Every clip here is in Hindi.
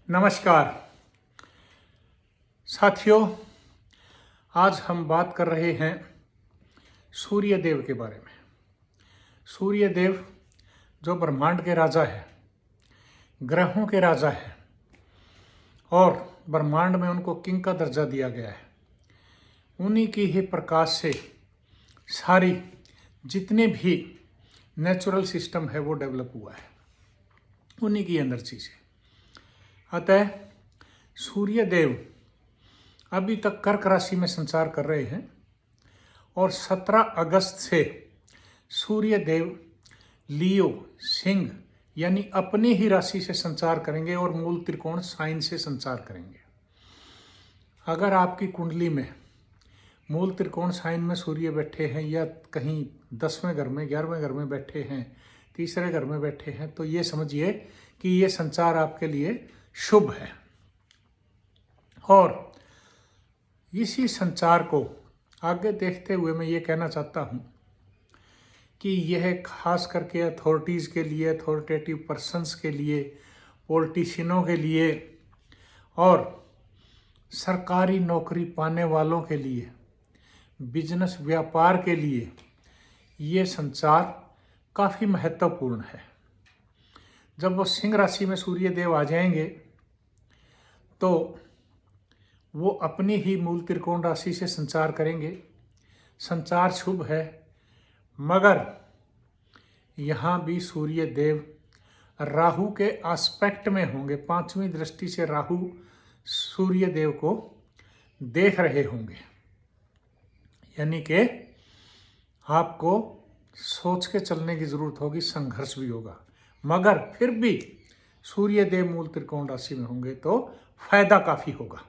नमस्कार साथियों, आज हम बात कर रहे हैं सूर्य देव के बारे में। सूर्य देव जो ब्रह्मांड के राजा है, ग्रहों के राजा है और ब्रह्मांड में उनको किंग का दर्जा दिया गया है। उन्हीं की ही प्रकाश से सारी जितने भी नेचुरल सिस्टम है वो डेवलप हुआ है, उन्हीं की एनर्जी से। अतः सूर्य देव अभी तक कर्क राशि में संचार कर रहे हैं और 17 अगस्त से सूर्य देव लियो सिंह यानी अपनी ही राशि से संचार करेंगे और मूल त्रिकोण साइन से संचार करेंगे। अगर आपकी कुंडली में मूल त्रिकोण साइन में सूर्य बैठे हैं या कहीं 10वें घर में 11वें घर में बैठे हैं, तीसरे घर में बैठे हैं, तो ये समझिए कि ये संचार आपके लिए शुभ है। और इसी संचार को आगे देखते हुए मैं ये कहना चाहता हूँ कि यह खास करके अथॉरिटीज़ के लिए, अथॉरिटेटिव पर्सन्स के लिए, पॉलिटिशियनों के लिए और सरकारी नौकरी पाने वालों के लिए, बिजनेस व्यापार के लिए ये संचार काफ़ी महत्वपूर्ण है। जब वो सिंह राशि में सूर्य देव आ जाएंगे तो वो अपनी ही मूल त्रिकोण राशि से संचार करेंगे। संचार शुभ है, मगर यहाँ भी सूर्य देव राहु के एस्पेक्ट में होंगे। 5वीं दृष्टि से राहु सूर्य देव को देख रहे होंगे, यानी कि आपको सोच के चलने की जरूरत होगी, संघर्ष भी होगा, मगर फिर भी सूर्य देव मूल त्रिकोण राशि में होंगे तो फायदा काफ़ी होगा।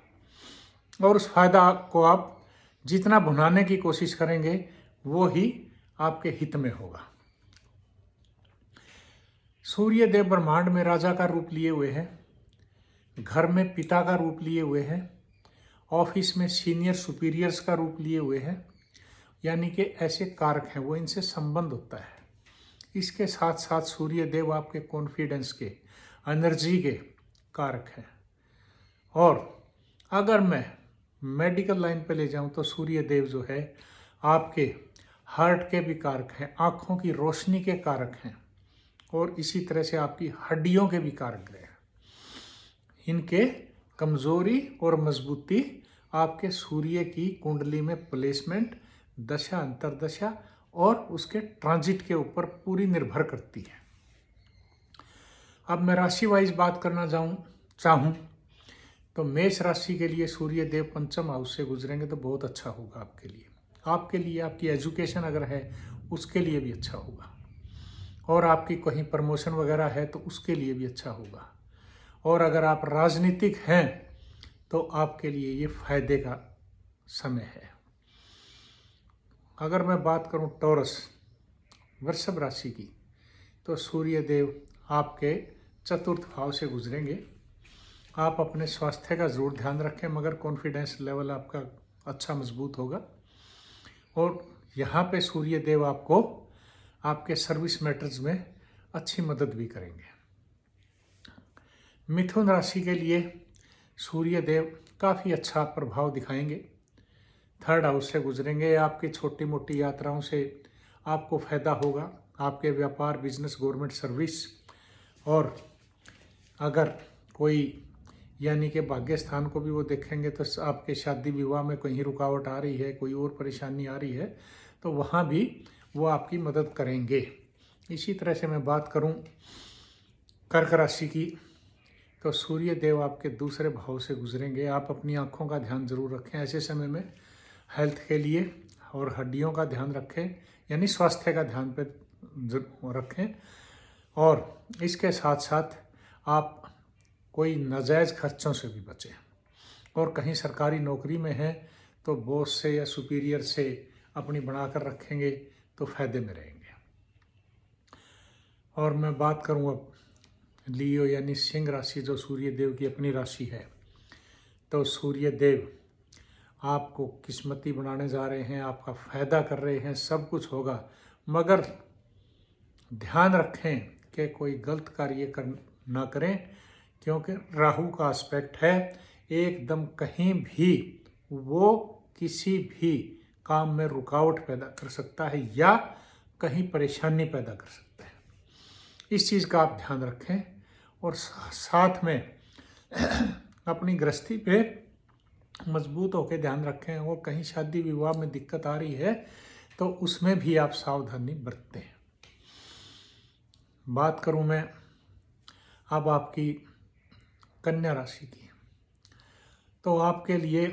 और उस फायदा को आप जितना भुनाने की कोशिश करेंगे वो ही आपके हित में होगा। सूर्य देव ब्रह्मांड में राजा का रूप लिए हुए हैं, घर में पिता का रूप लिए हुए हैं, ऑफिस में सीनियर सुपीरियर्स का रूप लिए हुए हैं, यानी कि ऐसे कारक हैं, वो इनसे संबंध होता है। इसके साथ साथ सूर्य देव आपके कॉन्फिडेंस के, एनर्जी के कारक हैं। और अगर मैं मेडिकल लाइन पे ले जाऊं तो सूर्य देव जो है आपके हार्ट के भी कारक हैं, आँखों की रोशनी के कारक हैं और इसी तरह से आपकी हड्डियों के भी कारक हैं। इनके कमजोरी और मजबूती आपके सूर्य की कुंडली में प्लेसमेंट, दशा, अंतरदशा और उसके ट्रांजिट के ऊपर पूरी निर्भर करती है। अब मैं राशि वाइज बात करना चाहूँ तो मेष राशि के लिए सूर्य देव पंचम हाउस से गुजरेंगे तो बहुत अच्छा होगा आपके लिए। आपकी एजुकेशन अगर है उसके लिए भी अच्छा होगा, और आपकी कहीं प्रमोशन वगैरह है तो उसके लिए भी अच्छा होगा। और अगर आप राजनीतिक हैं तो आपके लिए ये फायदे का समय है। अगर मैं बात करूं टॉरस वृषभ राशि की तो सूर्य देव आपके चतुर्थ भाव से गुजरेंगे। आप अपने स्वास्थ्य का ज़रूर ध्यान रखें, मगर कॉन्फिडेंस लेवल आपका अच्छा मजबूत होगा। और यहाँ पे सूर्य देव आपको आपके सर्विस मैटर्स में अच्छी मदद भी करेंगे। मिथुन राशि के लिए सूर्य देव काफ़ी अच्छा प्रभाव दिखाएंगे। 3rd हाउस से गुजरेंगे। आपकी छोटी मोटी यात्राओं से आपको फ़ायदा होगा, आपके व्यापार, बिजनेस, गवर्नमेंट सर्विस। और अगर कोई यानी कि भाग्य स्थान को भी वो देखेंगे तो आपके शादी विवाह में कहीं रुकावट आ रही है, कोई और परेशानी आ रही है, तो वहाँ भी वो आपकी मदद करेंगे। इसी तरह से मैं बात करूँ कर्क राशि की तो सूर्य देव आपके दूसरे भाव से गुजरेंगे। आप अपनी आँखों का ध्यान जरूर रखें ऐसे समय में, हेल्थ के लिए, और हड्डियों का ध्यान रखें, यानी स्वास्थ्य का ध्यान पे रखें। और इसके साथ साथ आप कोई नाजायज़ खर्चों से भी बचें। और कहीं सरकारी नौकरी में हैं तो बॉस से या सुपीरियर से अपनी बनाकर रखेंगे तो फायदे में रहेंगे। और मैं बात करूं अब लियो यानी सिंह राशि जो सूर्य देव की अपनी राशि है, तो सूर्य देव आपको किस्मती बनाने जा रहे हैं, आपका फ़ायदा कर रहे हैं, सब कुछ होगा, मगर ध्यान रखें कि कोई गलत कार्य ना करें, क्योंकि राहु का एस्पेक्ट है, एकदम कहीं भी वो किसी भी काम में रुकावट पैदा कर सकता है या कहीं परेशानी पैदा कर सकता है। इस चीज़ का आप ध्यान रखें और साथ में अपनी गृहस्थी पे मजबूत होकर ध्यान रखें, और कहीं शादी विवाह में दिक्कत आ रही है तो उसमें भी आप सावधानी बरतें। बात करूं मैं अब आपकी कन्या राशि की, तो आपके लिए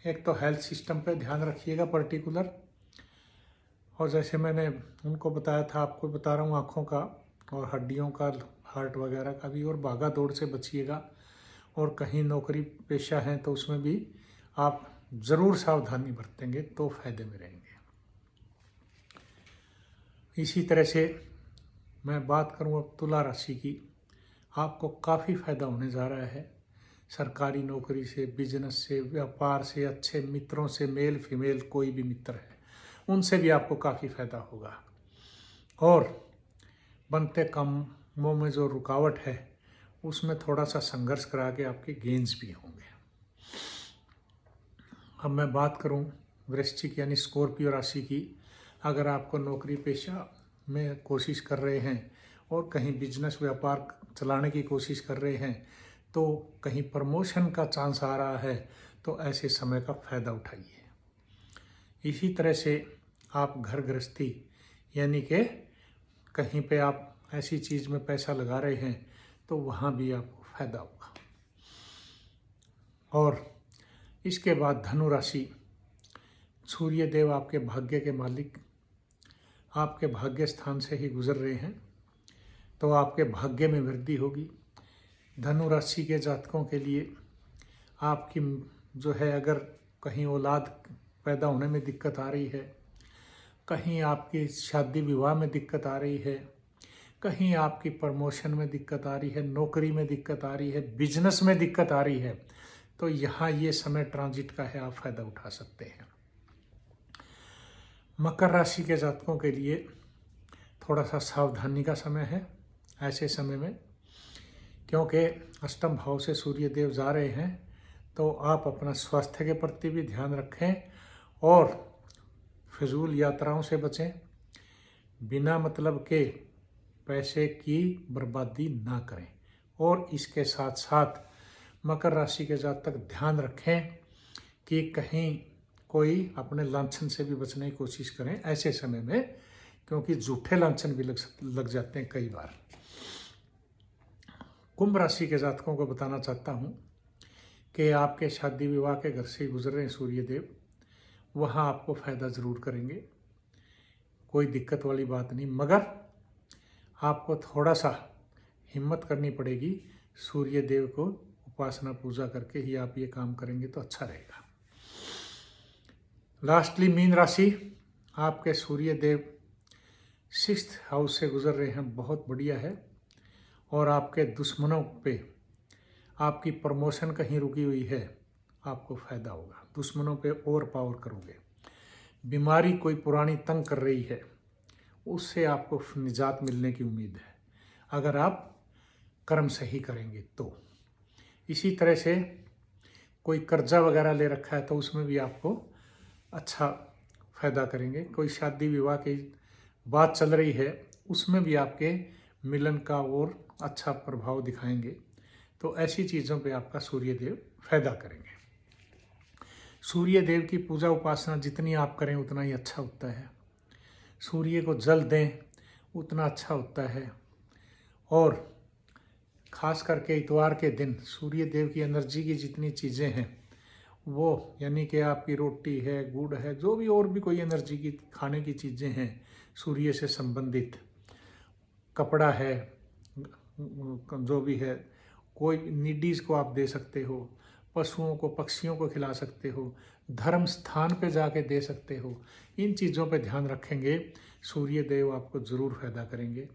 एक तो हेल्थ सिस्टम पे ध्यान रखिएगा पर्टिकुलर, और जैसे मैंने उनको बताया था आपको बता रहा हूँ, आँखों का और हड्डियों का, हार्ट वगैरह का भी, और भागा दौड़ से बचिएगा। और कहीं नौकरी पेशा है तो उसमें भी आप ज़रूर सावधानी बरतेंगे तो फायदे में रहेंगे। इसी तरह से मैं बात करूं अब तुला राशि की, आपको काफ़ी फायदा होने जा रहा है। सरकारी नौकरी से, बिजनेस से, व्यापार से, अच्छे मित्रों से, मेल फीमेल कोई भी मित्र है उनसे भी आपको काफ़ी फायदा होगा। और बनते कामों में जो रुकावट है उसमें थोड़ा सा संघर्ष करा के आपके गेन्स भी होंगे। अब मैं बात करूं वृश्चिक यानी स्कॉर्पियो राशि की, अगर आपको नौकरी पेशा में कोशिश कर रहे हैं और कहीं बिजनेस व्यापार चलाने की कोशिश कर रहे हैं तो कहीं प्रमोशन का चांस आ रहा है, तो ऐसे समय का फ़ायदा उठाइए। इसी तरह से आप घर गृहस्थी यानी कि कहीं पे आप ऐसी चीज़ में पैसा लगा रहे हैं तो वहाँ भी आपको फायदा होगा। और इसके बाद धनु राशि, सूर्य देव आपके भाग्य के मालिक आपके भाग्य स्थान से ही गुजर रहे हैं, तो आपके भाग्य में वृद्धि होगी। धनु राशि के जातकों के लिए आपकी जो है, अगर कहीं औलाद पैदा होने में दिक्कत आ रही है, कहीं आपकी शादी विवाह में दिक्कत आ रही है, कहीं आपकी प्रमोशन में दिक्कत आ रही है, नौकरी में दिक्कत आ रही है, बिजनेस में दिक्कत आ रही है, तो यहाँ ये समय ट्रांजिट का है, आप फायदा उठा सकते हैं। मकर राशि के जातकों के लिए थोड़ा सा सावधानी का समय है ऐसे समय में, क्योंकि अष्टम भाव से सूर्य देव जा रहे हैं, तो आप अपना स्वास्थ्य के प्रति भी ध्यान रखें और फिजूल यात्राओं से बचें। बिना मतलब के पैसे की बर्बादी ना करें। और इसके साथ साथ मकर राशि के जातक ध्यान रखें कि कहीं कोई अपने लांछन से भी बचने की कोशिश करें ऐसे समय में, क्योंकि झूठे लांछन भी लग जाते हैं कई बार। कुंभ राशि के जातकों को बताना चाहता हूं कि आपके शादी विवाह के घर से गुजर रहे हैं सूर्य देव, वहाँ आपको फ़ायदा ज़रूर करेंगे, कोई दिक्कत वाली बात नहीं, मगर आपको थोड़ा सा हिम्मत करनी पड़ेगी। सूर्य देव को उपासना पूजा करके ही आप ये काम करेंगे तो अच्छा रहेगा। लास्टली मीन राशि, आपके सूर्य देव 6th हाउस से गुजर रहे हैं, बहुत बढ़िया है। और आपके दुश्मनों पे आपकी प्रमोशन कहीं रुकी हुई है, आपको फ़ायदा होगा, दुश्मनों पे और पावर करोगे। बीमारी कोई पुरानी तंग कर रही है, उससे आपको निजात मिलने की उम्मीद है अगर आप कर्म सही करेंगे तो। इसी तरह से कोई कर्जा वगैरह ले रखा है तो उसमें भी आपको अच्छा फ़ायदा करेंगे। कोई शादी विवाह की बात चल रही है, उसमें भी आपके मिलन का और अच्छा प्रभाव दिखाएंगे, तो ऐसी चीज़ों पे आपका सूर्य देव फायदा करेंगे। सूर्य देव की पूजा उपासना जितनी आप करें उतना ही अच्छा होता है। सूर्य को जल दें उतना अच्छा होता है। और ख़ास करके इतवार के दिन सूर्य देव की एनर्जी की जितनी चीज़ें हैं वो, यानी कि आपकी रोटी है, गुड़ है, जो भी और भी कोई एनर्जी की खाने की चीज़ें हैं सूर्य से संबंधित, कपड़ा है, जो भी है, कोई नीडीज़ को आप दे सकते हो, पशुओं को, पक्षियों को खिला सकते हो, धर्म स्थान पे जाके दे सकते हो। इन चीज़ों पे ध्यान रखेंगे, सूर्य देव आपको ज़रूर फायदा करेंगे।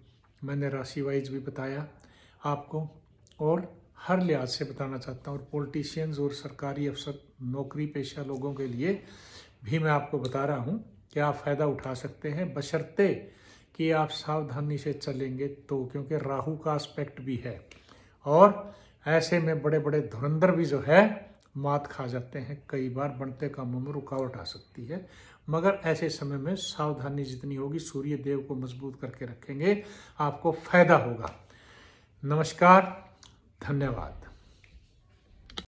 मैंने राशि वाइज भी बताया आपको, और हर लिहाज से बताना चाहता हूँ। और पॉलिटिशियंस और सरकारी अफसर, नौकरी पेशा लोगों के लिए भी मैं आपको बता रहा हूँ कि आप फ़ायदा उठा सकते हैं, बशर्ते कि आप सावधानी से चलेंगे तो, क्योंकि राहु का एस्पेक्ट भी है और ऐसे में बड़े बड़े धुरंधर भी जो है मात खा जाते हैं। कई बार बनते कामों में रुकावट आ सकती है, मगर ऐसे समय में सावधानी जितनी होगी, सूर्य देव को मजबूत करके रखेंगे, आपको फायदा होगा। नमस्कार, धन्यवाद।